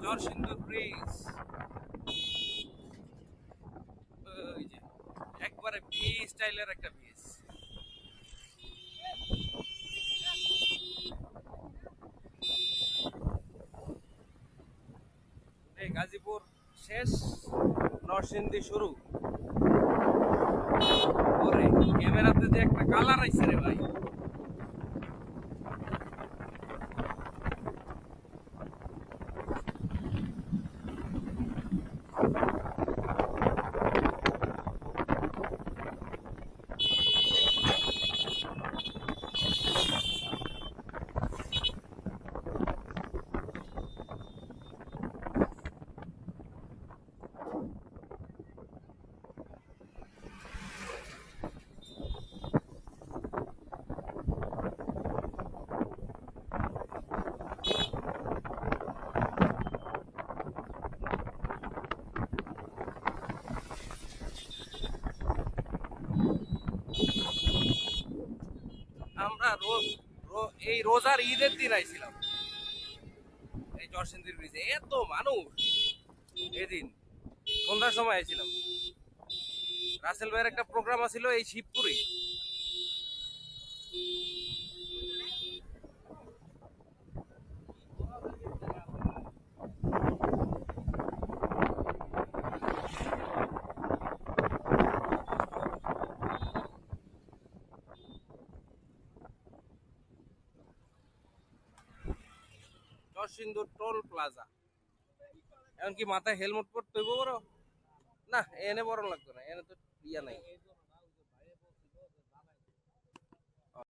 নরসিংদীর ব্রিজ, ওই যে একবারে বি স্টাইলের একটা ব্রিজ। এই গাজীপুর শেষ, নরসিংদী শুরু। ওরে ক্যামেরাতে যে একটা কালার আইছে রে ভাই। আমরা এই রোজার ঈদের দিন আইছিলাম এই নরসিংদীর ব্রিজে, এত মানুষ। এদিন সন্ধ্যার সময় আইছিলাম, রাসেল ভাইয়ের একটা প্রোগ্রাম আছিল এই শিবপুরে। নরসিংদীর টোল প্লাজা। এমনকি মাথায় হেলমেট পরতে হইব বড়, না এনে বড় লাগতো না, এনে তো ইয়া নাই।